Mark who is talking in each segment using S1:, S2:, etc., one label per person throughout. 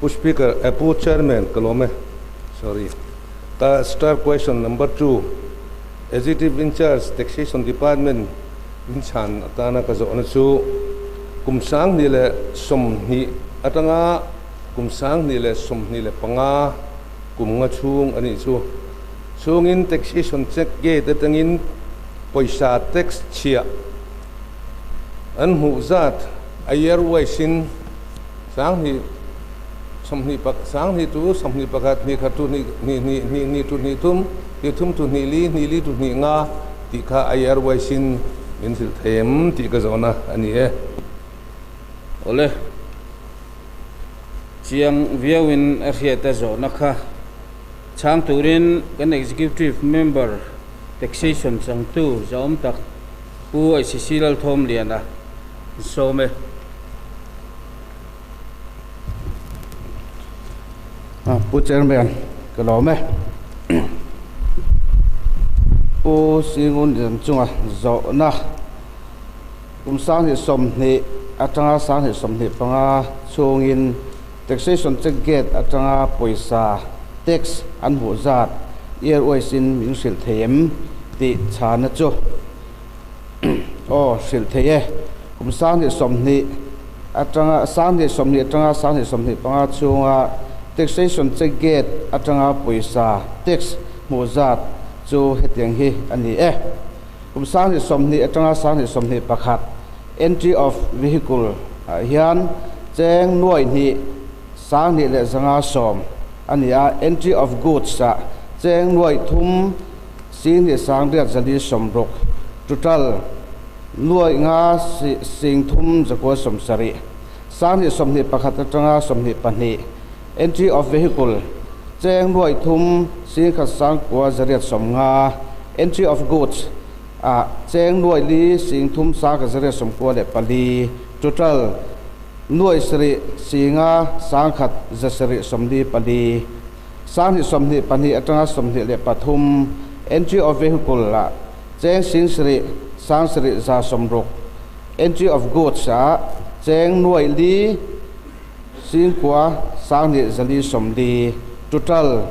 S1: Speaker, Apu Chairman, Kalome. Sorry. The star question number 2. Executive in charge, Taxation Department, Vinchan, Atana Kazonasu, Kumsang Nile Somni, Atanga, Kumsang Nile Somnile Panga, Kumachung, and Isu. Sung in taxation check gate, Atangin, Poisa tax chia. And who that a year waiting, Sang he. Somni pak sang ni tu somni pakat ni khatu ni tu ni tum tu ni li tu ni nga ti kha ayar waisin min sil them ti ka zona ani e ole chiang viewin ariata zona kha chang turin kan executive member taxation chang tu zom tak pu ICC thom liana so me Pu Chairman, Kalome. Pu Singun Chunga Zona Kumsang is somni, Atanga Sang is somni, Panga, Chung in taxation check gate, Atanga Poisa, tax, and Bozat, airways in Minshil Tayem, the Chanacho. Oh, Shiltaye, Kumsang is somni, Atanga Sang is somni, Atanga Sang is somni, Panga Chunga. Taxation check gate atanga poisa tax mozat chu hetiang hi ani e kumsang ni somni atanga sang ni somni pakhat entry of vehicle hian cheng nuai ni sang ni le zanga som ani a entry of goods sa cheng nuai thum sing ni sang riat zali somrok total nuai nga sing thum zakwa somsari sang ni somni pakhat atanga somni pani entry of vehicle cheng nuai thum sing kha sang kwa zariat somnga entry of goods cheng nuai li sing thum sa ka zariat som kwa le pali total nuai sri singa sang khat zasari somli pali sang ni somni pani atanga somni le pathum entry of vehicle la cheng sing sri sang sri za somrok entry of goods cheng nuai li sing kwa sang ni zali somli total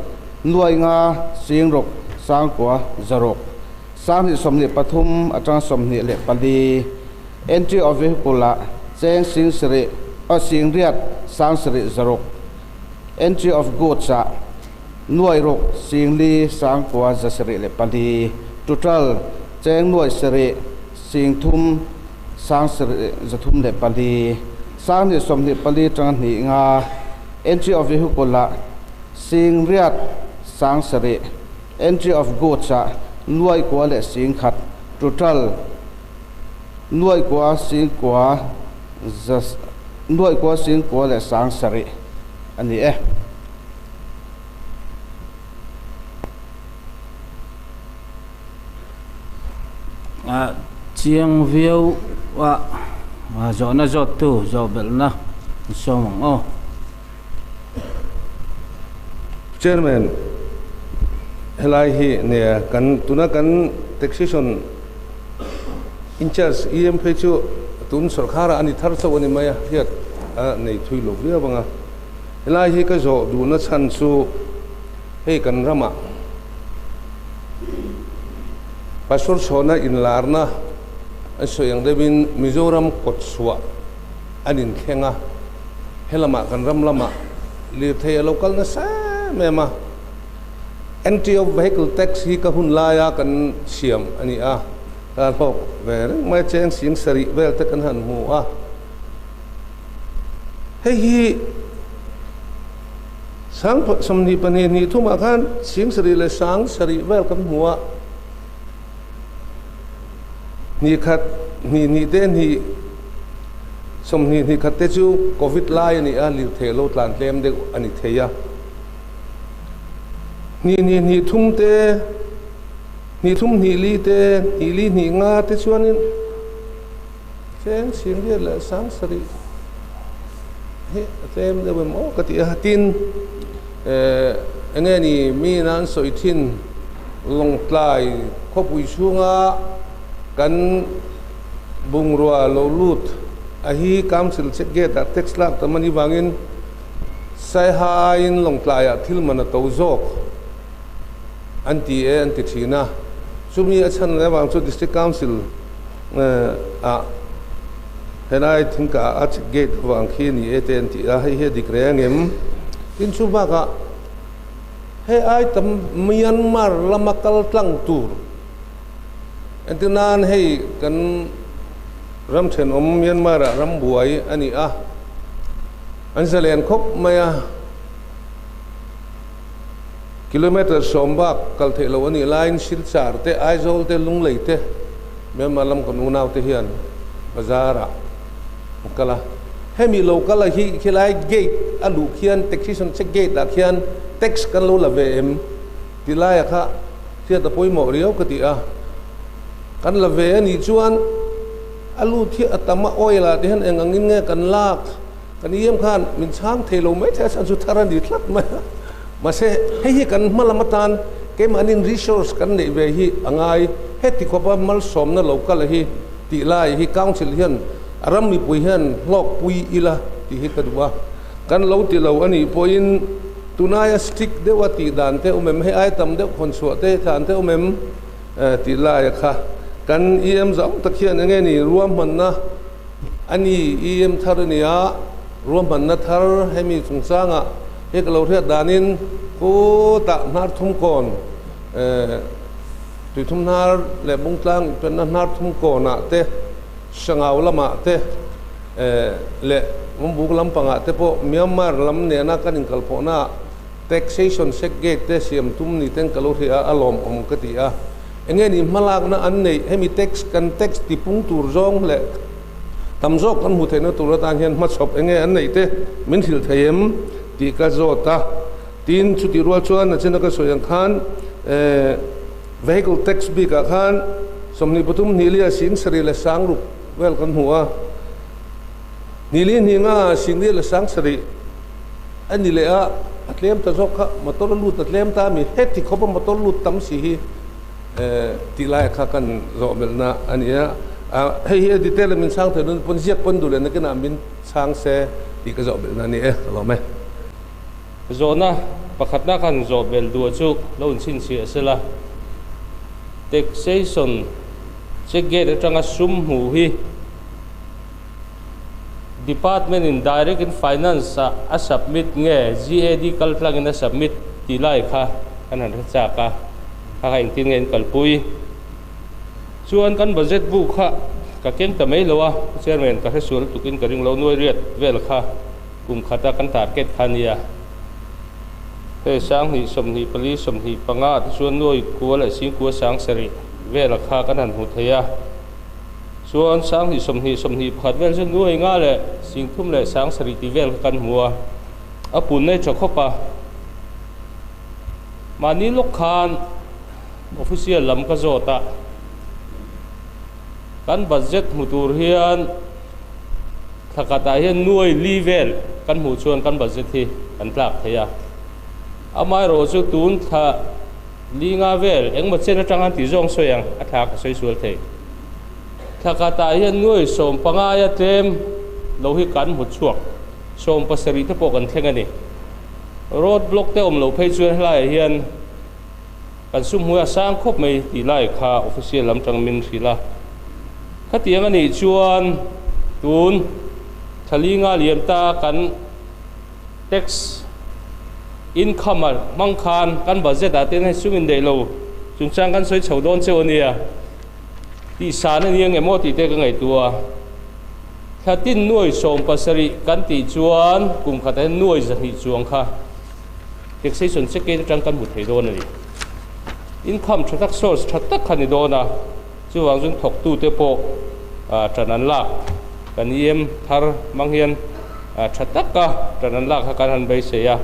S1: nuai nga sing rok sang kwa zarok sang ni somni pathum atang somni le pali entry of vehicle la cheng sing sri sing riat sang sri zarok entry of goods nuai rok sing li sang kwa zasri le pali total cheng nuai sri sing thum sang sri zathum le pali sang ni somni pali tang ni nga entry of vehicle la sing riat sang sari entry of goods nuai kwa le sing khat total nuai kwa sing kwa nuai kwa sing kwa le sang sari ani e
S2: chiang view wa zona zot tu zobel na somang oh
S1: Chairman, helai hi ne kan tuna kan taxation in charge EMP chu tun sarkara ani thar chawani maya hiat nei thui lo ria banga helai hi ka zo du na chan chu hei kan rama pasor chona in larna asoyang debin Mizoram kotswa anin khenga helama kan ram lama li thei local na sa mema entry of vehicle tax hi ka hun laya kan siam ani a ta hok ver mai cheng sing sari vel ta kan han mu a hei hi sang somni pani ni thuma khan sing sari le sang sari vel kan huwa ni khat ni de ni somni ni khat te chu covid lai ani a li thelo tlan tlem de ani theya ni thum te ni thum ni li te ni li ni nga te chuanin cheng sing dia la sang sari he tem de mo ka ti hatin enge ni mi nan soithin long tlai khopui chunga kan bungrua lo lut ahi council check gate tax lak tamani wangin
S3: sai hain long tlaya thil mana to zok anti thina sumi achan lewang chu district council a henai thingka at gate wang khi ni eten ti a he dikrengem tin chu ba ka he ai tam Myanmar lamakal tlang tur entinan hei kan ram chen Myanmar ram buai ani a an zalen khop maya kilometer sombak kal thelo ani line silchar te aizol te lunglei te Myanmar lam kon unau te hian bazara kala hemi local hi khilai gate alu khian taxation check gate da khian tax kan lo la vm tilai kha thia ta poimo riau ka ti a kan la ve ani chuan alu thi atama oila de han engangin nge kan lak kan yem khan min chang thelo mai the san su tharan di thlat ma se hei kan malamatan ke manin resource kan nei ve hi angai heti khopa mal som na local hi ti lai hi council hian aram mi pui hian lok pui ila ti hi kadwa kan lo ti lo ani poin tunaya stick de wati dan te umem he ai tam de khon so te than te umem ti lai kha kan em zong takhian nge ni ruam man na ani em thar nia ruam man na thar hemi chungchanga he lo thia danin ko ta nar thum kon tu thum nar le bung tlang pen nar thum ko na te sangau lama te le mumbu lam panga te po Myanmar lam ne na kan inkal po na taxation segate te siam tum ni ten kaloria alom katia enge ni malak na an nei hemi tax kan tax ti pung tur zong le tamzok kan hu thena tur ta hian ma chop enge an nei te min thil thayem ti ka zota tin chuti rual chuan na chena ka soyang khan vehicle tax bi ka khan somni putum nilia sin sari le sangru wel kan huwa nili ni nga singli le sang sari ani le a atlem ta zok motor lut atlem ta mi heti khopa motor lut tam si hi tilai kha kan zo melna ania hei he detail min sang the nun pon ziak pon dule na kana min sang se ti ka zo melna ni lo me
S4: zona pakhatna kan zo bel du chu lo chin si asela taxation segate atanga sum hu hi department in direct in finance a submit nge GAD kaltlang in a submit tilai kha kan han cha ka kha in tin ngen kalpui chuan kan budget book kha ka keng ta mai lowa chairman ka hesul tukin karing lo noi riat vel kha kum khata kan target khania he sang hi som hi pali som hi panga chuan noi kuala sing ku sang sari vel kha kan han hu theya chuan sang hi som hi phat vel chu nuai nga le sing thum le sang sari ti vel kan hua apun nei chokhopa mani lok khan official lam ka zota kan budget mutur hian thakata hian nuai level kan hu chuan kan budget hi kan tlak theya amai ro chu tun tha linga vel engma chen atang ti zong soyang athak soi sul the thakata hian nuai som panga ya tem lo hi kan hu chuak som pasari te po kan thengani road block te om lo phei chuan hlai hian kan sum huya sang khop mai ti lai kha official lam tang min thila khatiang ani chuan tun thalinga liam ta kan tax income mang khan kan budget aten hai sungin dei lo chungchang kan soi chodon che onia ti san ani ang emo ti te ka ngai tua khatin nuai som pasari kan ti chuan kum khata nuai za hi chuang kha taxation secretary tang kan bu thei don ani income thatak source thatak khani dona chuwang jung thok tu te po tranan lak kan yem thar manghian thatak ka tranan lak ha kan han bai se ya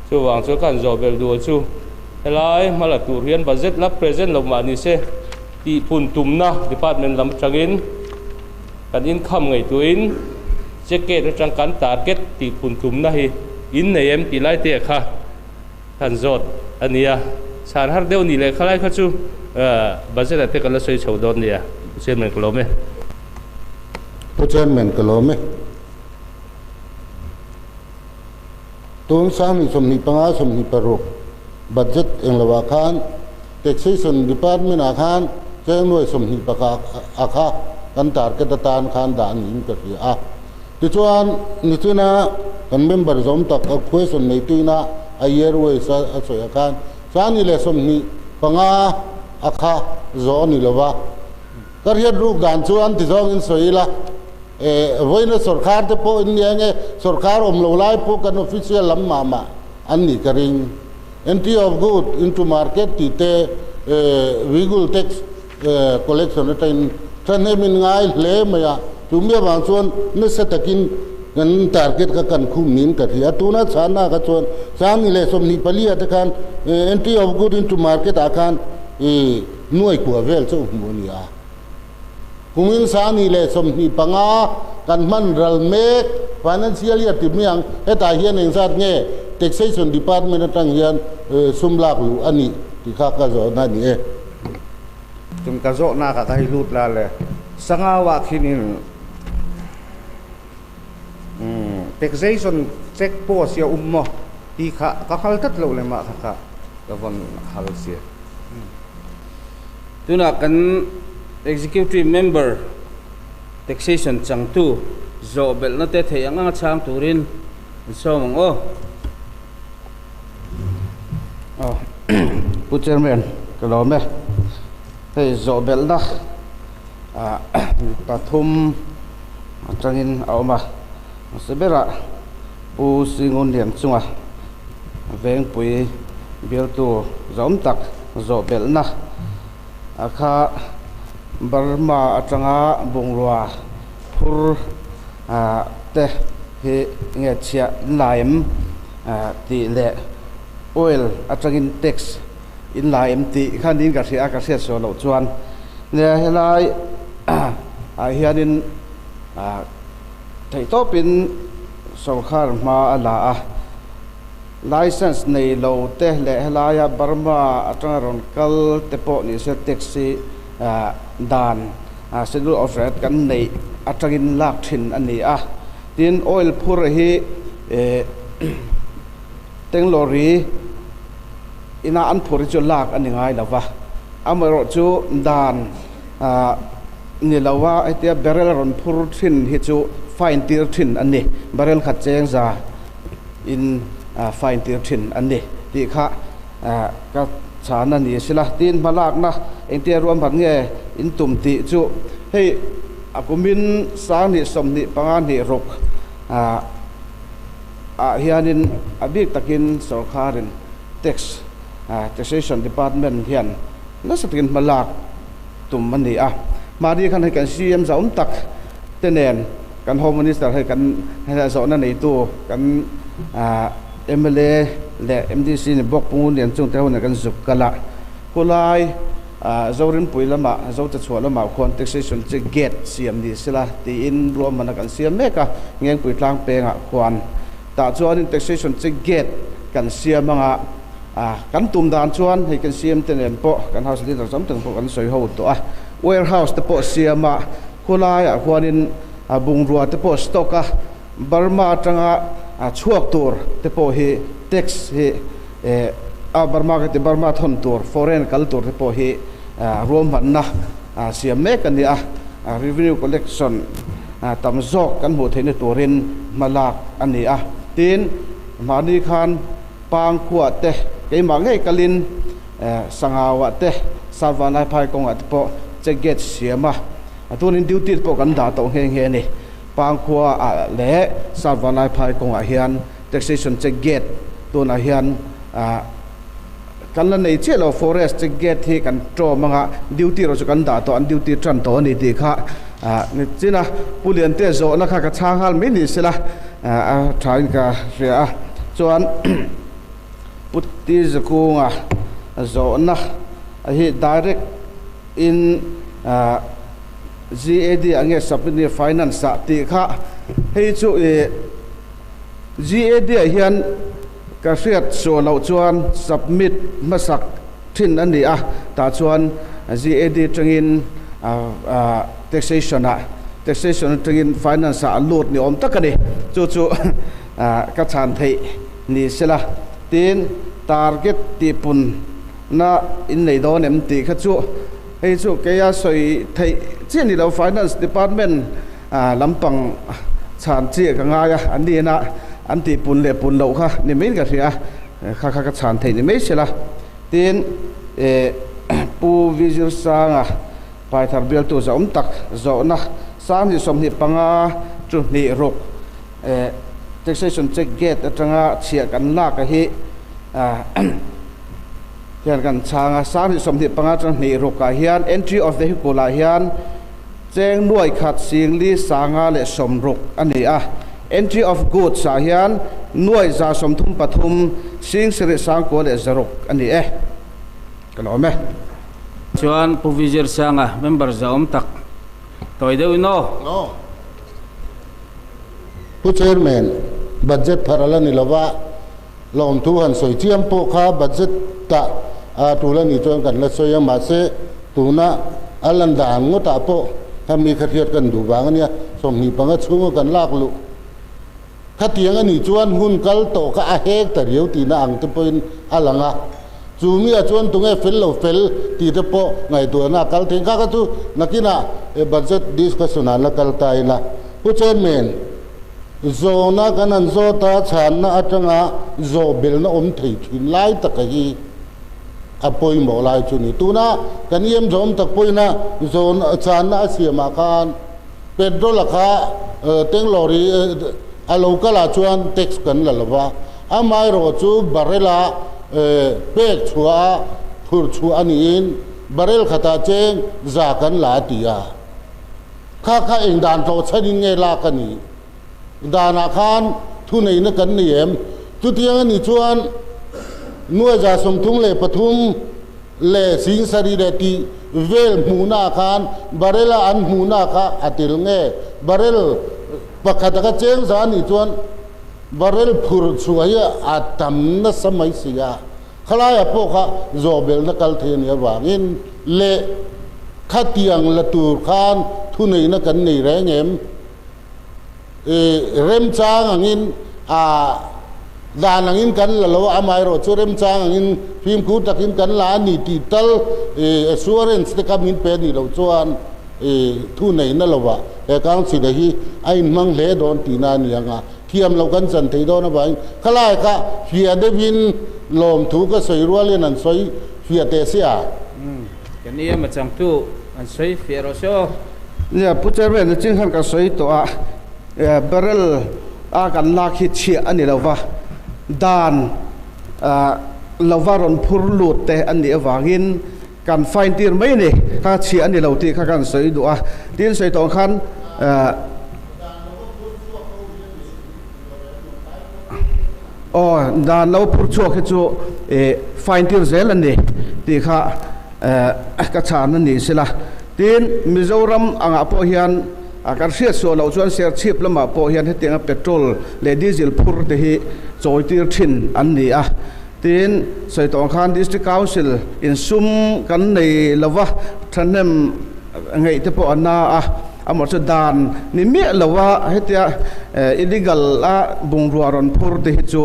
S4: chuwang chu kan zo bel du chu helai mala tur hian budget la present lo ma ni se ti pun tumna department lam changin kan income ngai tuin checket atang kan target ti pun tumna hi in nei em ti lai te kha kan zot ania san har deu ni le khalai kha chu budget ate kala soi chodon nia chairman kolome
S5: tun sang ni somni panga somni paruk budget englawa khan taxation department akhan chenoi somni paka akha kan tar ke datan khan dan in ka ri a ti chuan ni chuna kan member zom tak a question nei tuina a year sa a soya khan sani le somni panga akha zo ni lawa kariya ruk dan chuan ti zong in soila voina sarkar te po in nge sarkar lo lai po kan official lam mama anni karing entry of good into market ti te legal tax collection in thane min ngai hle maya tumia wang chuan ne satakin kan target ka kan khum nin ka thia tuna chana ka chuan sami le som ni palia te kan entry of good into market akan nuai ku vel chu monia kumin sani le som ni panga kan man ral mek financial year ti miang eta hian eng zat nge taxation department atang hian sumlak lu ani ti kha ka zo na ni
S1: tum ka zo na ka kai lut la le sanga wa khinin taxation check post ya ummo ti kha ka khal tat lo le ma kha ka von hal sia
S2: tuna kan executive member taxation chang tu zo bel na te thei anga chang turin so mong
S1: pu chairman kalome hei zo bel na pathum atangin awma sebera pu singun lian chunga veng pui bial tu zom tak zo bel na akha Burma atanga bungrua phur te he nge chia laim ti le oil atangin tax in laim ti khanin ka ria ka sia so lo chuan ne helai a hianin thei to pin sarkar ma ala a license nei lo te le helaya Burma atanga ron kal te po ni se taxi dan schedule of rate kan nei atangin lak thin ani a tin oil phur hi teng lorry ina an phur chu lak ani ngai lawa amaro chu dan ni lawa atia barrel ron phur thin hi chu fine tir thin ani barrel khat cheng za in fine tir thin ani ti kha ka chana ni sila tin malak na engtia ruam ban nge in tum ti chu hei akumin sang ni som ni panga ni rok hianin abik takin sarkarin taxation department hian na satin malak tum mani mari khan hai kan cm zaum tak tenen kan home minister hai kan ha zo na nei tu kan MLA le MDC ni bok pungun lian chung te hona kan zup kala kulai zorin puilama zo ta chhualama khon taxation che gate siam ni sila ti in ro mana kan siam meka ngeng pui tlang penga khwan ta chuan in taxation che gate kan siam anga kan tum dan chuan hei kan siam tenen po kan house leader sam teng po kan soi ho to warehouse te po siama kulai khwanin bung ruwa te po stock Burma tanga chuak tur te po hi tax hi Burma ke te Burma thon tur foreign kal tur te po hi rom han na siam mek ani revenue collection tam zok kan mu theine turin malak ani tin mani khan pang khuwa te ke ma ngai kalin sangawa te sarvanai phai kong at po che get siama atunin duty po kan da to nge nge ni pang khuwa le sarvanai phai kong hian taxation che get to na hian kan la nei che lo forest che get hi kan tro manga duty ro chu kan da to an duty tran to ni ti kha ni china pulian te zo na kha ka chang hal mi ni sela thain ka ria chuan putti zakunga zo na hi direct in GAD ange submit finance ti kha hei chu GAD hian ka riat so lo chuan submit masak thin ani ta chuan GAD tangin taxation tangin finance lot ni om takani chu ka chan thei ni sela tin target ti pun na in nei do nem ti kha chu hei chu ke ya soi thei chi ni lo finance department lampang chan chi ka nga ya an ni na an ti pun le pun lo kha ni min ka ria kha ka chan thei ni me sela tin pu visual sanga pai thar bel tu zom tak zo na sang ni som ni panga chu ni rok taxation check gate atanga chia kan la ka hi hian kan changa sang ni som ni panga chu ni rok ka hian entry of vehicle la hian cheng nuai khat sing li sanga le som rok ani a entry of goods sa hian nuai za som thum pathum sing sere sang ko le zarok ani kalome
S2: chuan provisor sanga member zaom tak toy deu no
S5: ผู้ chairman budget pharala ni lawa lom thu han soi chiam po kha budget ta tu la ni chon kan la soya ma se tu na alan dan ngo ta po hami khathiat kan du wang ania som ni panga chungo kan lak lu khatiang ani chuan hun kal to ka a hek ta riu ti na ang te poin alanga chumi a chuan tunge fel lo fel ti te po ngai tu na kal theng ka chu nakina budget discussion ala kal tai laผู้ chairman zona kanan zota chan na atanga zo bil na thei thin lai takai apoi mo lai chuni tuna kan yem zom tak poina zon chan na asiama kan petrol kha teng lori alo kala chuan tax kan lalwa amai ro chu barela pek chua phur chu anin barel khata cheng za kan la tia kha eng dan to chani nge la kani dana khan thu nei na kan niem chu tiang ni chuan nuai za som thung le pathum le sing sari de ti vel muna khan barela an muna kha atil nge barel pakhat ka cheng za ni chuan barel phur chuaya atam na samai sia khalaya po kha zobel na kal the ni wangin le khatiang la tur khan thu nei na kan nei re ngem rem chang angin dan angin kan lo amai ro chu rem chang angin phim khu takin kan la ni ti tal assurance te kam in pe ni lo chuan thu nei na lo wa kang si de hi ai mang le don ti na ni anga thiam lo kan chan thei do na ba khalai kha hia de win lom thu ka soi rual an soi hia te sia
S2: kan ni ma chang tu an soi fiero so
S1: เนี่ยผู้ chairman จึงหันka soi to a barrel a kan la khi chi ani lawa dan lawaron phurlut te ani awangin kan fine tir mai ni kha chi ani lo ti kha kan soi du a tin soi tong khan dan lo phur chu khe chu fine tir zel ani ti kha ka chan ani sila tin Mizoram anga po hian akar sia so lo chuan share chip lama po hian hetinga petrol le diesel phur te hi choitir thin an ni a tin soitong khan district council in sum kan nei lawa thanem ngai te po ana a amor chu dan ni mi lawa hetia illegal a bungruaron phur te hi chu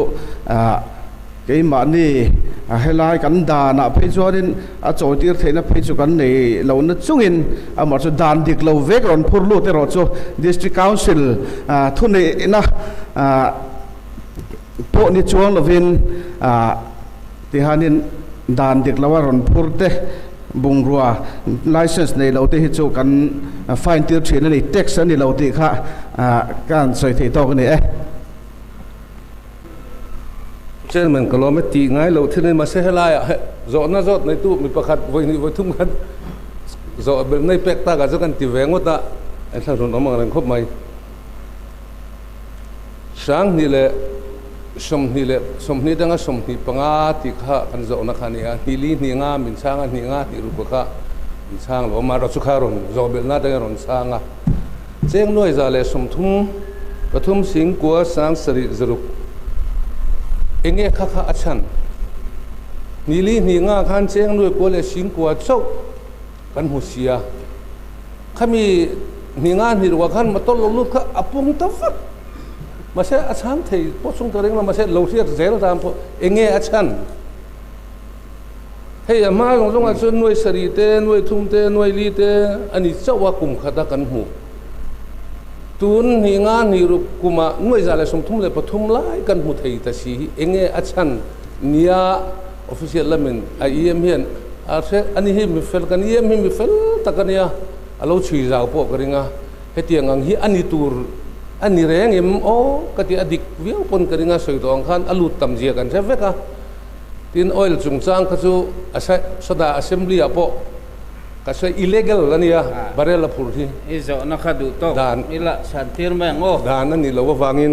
S1: cái mà ni helai kan da na phei chuanin a choitir theina phei chu kan nei lo na chungin amar chu dan dik lo vek ron phurlu te ro chu district council thu nei na po ni chuang lovin ti hanin dan dik lawa ron phurte bungrua license nei lo te hi chu kan fine tir thina nei tax ani lo ti kha kan soi thei to ni
S3: chairman kalome ti ngai lo thine ma se helaya zo na zot nei tu mi pakhat voi ni voi thum khan zo bel nei pek ta ga zo kan ti vengota an thang ron amang ran khop mai sang ni le som ni danga som ni panga ti kha kan zo na khani a ni li ni nga min sang ni nga ni ru ka min sang lo ma ro chu kha ron zo bel na danga ron sanga cheng noi za le som thum pathum sing kwa sang sari zuruk enge kha achan nili ni nga khan cheng noi ko le sing kwa chau kan husia khami ni nga ni ro khan ma tol lu kha apung ta fat มาเช่อาชันเทพอส่งตัวเองมาเช่โลเทียเซลตามพอเองอาชันเฮียมาของส่งอาชันหน่วยสรีเตหน่วยทุ่มเตหน่วยลีเตอันนี้เจ้าว่ากุมขัดกันหูตุนหิงานหิรุกุมาหน่วยจะเลยสมทุ่มเลยปฐุมไล่กันหูไทยแต่สีเองอาชันเนียออฟฟิเชียลละมินไอเอ็มเฮียนอันนี้ฮิมิเฟลกันเอ็มฮิมิเฟลตะกันเนี่ยเราช่วยเราพวกกันngaเฮตียงังฮีอันนี้ตูร์อันนี้แรงเอ็มโอ้ก็ที่อดีตวิวปนกันngaสวยตองขันอลุตตำเจียกันใช่ไหมคะทีนออยล์จุงจางก็จะอาศัยสดาอัสเซมบลีอ่ะพวกก็ใช้ illegal แล้วเนี่ยบาร์เรลพูดที่
S2: อิจฉานักดูโต้นี่ละฉันทีร์แมงโอ้
S3: ด่านนั่นนี่เราว่าฟังอิน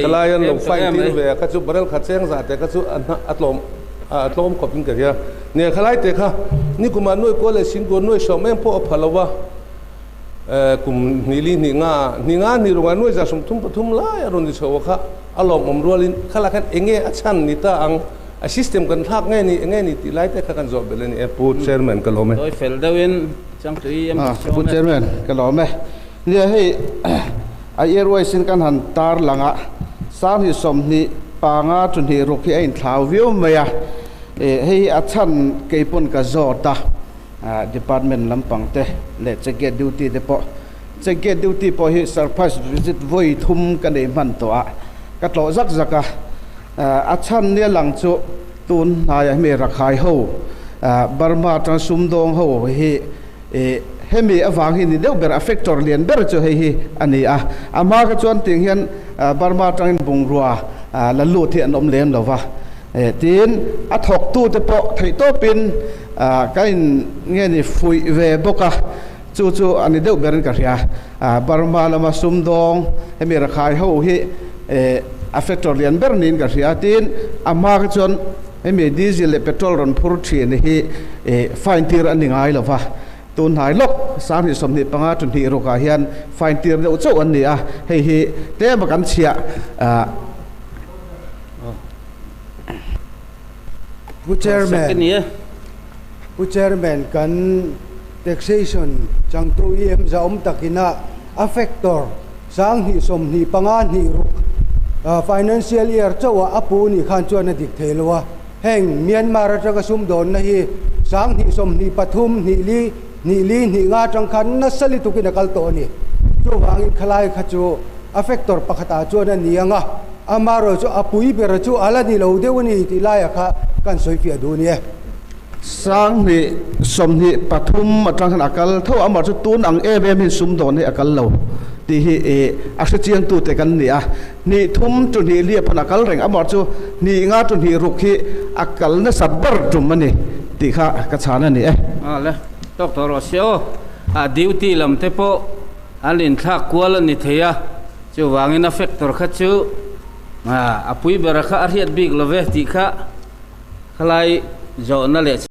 S3: กลายเป็นเราไฟที่เวก็จะบาร์เรลขัดเสียงสัตว์แต่ก็จะอัดลมขบกินกันเนี่ยขลายเตะค่ะนี่กุมารนุ่ยก็เลยสิงกุนุ่ยสมัยพ่อพลาวะกุมนิลีนิงานี่โรงงานนุ่ยจะสมทุ่มปฐุมไล่อารมณ์ที่ชาวค่ะอารมณ์อมรัวลินขลายกันเองอาชันนี่ตาอังซิสเต็มกันทักง่ายนี่ที่ไล่เตะกันจบไปเลยนี่พูดเชอร์แมนกันหรอไหม
S2: โดยเฟลเดวินจังตุย
S1: พูดเชอร์แมนกันหรอไหมเนี่ยให้ไอเอรวยสินกันหันตาร์หลังอ่ะสามที่สมนี่ปางาจนที่รุกที่ไอ้ท้าววิวเมียให้อาชันเกี่ยปนกับจอดdepartment ลำปังเตะเลจะเกตดิวตี้เดปะจะเกตดิวตี้พอให้ surprise visit ไว้ทุ่มกันในมันตัวกัดหล่อจักอาชันเนี่ยหลังจุตุนนายมีรักหายหูบาร์มาทรานสุมดงหูให้มีอวังหินเดียวเบอร์ affector เลียนเบอร์จะให้อันนี้อามาก็ชวนติงเห็นบาร์มาทรานบุงรัวละลูที่อันอมเลมเราว่าทีนอัฐกตู้เตปะไทยโตปินกันเงี้ยนี่ฟุยเวบกะจู่อันนี้เดียวเบอร์กันเรียบาร์มาละมาสุมดงให้มีราคาหูฮีaffector เรียนเบอร์นินกันเรียทีนอามาก็ชวนให้มีดีเซลและเปโตรรันพูดเชียนี่ไฟน์ทีร์อันนี้ง่ายหรอวะตุนหายลกสามที่สมนิปังอาจนที่โรคาเฮียนไฟน์ทีร์เดียวเจ้าอันนี้ให้เต้มากันเชีย
S6: ผู้เชอร์แมนกัน taxation จังตัวเอ็มจะตักินะ affector สร้างหิสมหิปังานหิรุกfinancial year เจ้าว่าอปูนี่ขันจวนดิกเทลวะแห่งเมียนมาราชกสุมโดนนะฮีสร้างหิสมหิปทุมหิลีหิงาจังคันนัสลิตุกินกัลโตนี่จูวางอินขลายขจู affector ปะขตาจวนนี่ยังอามาโรจูอปุยเบรจูอะไรนี่เราเดี๋ยวนี้ที่ไล่ค่ะกันสวยเฟียดูเนี่ย
S1: สร้างนี่สมนี่ปฐุมมาจังขนาดกันเท่าอามาจุตูนอังเอเบมิสุมโดนนี่อากันเราที่อาศัยเจียงตูเตกันเนี่ยนี่ทุ่มจุนี่เรียบพนักกันเร่งอามาจุนี่งาจุนี่รุกที่อากันนั่นสับบร์จุมันนี่ที่ข้ากระชานั่นนี่
S2: เลยดร.โรเซียวดิวตี้ลำเทปอันลินทักกัวลนิเทียจูวางอินaffector ขัดจูอปุยเบรค่ะอาเรียดบิ๊กเลเวติค่ะขลายโจนั่นแหละ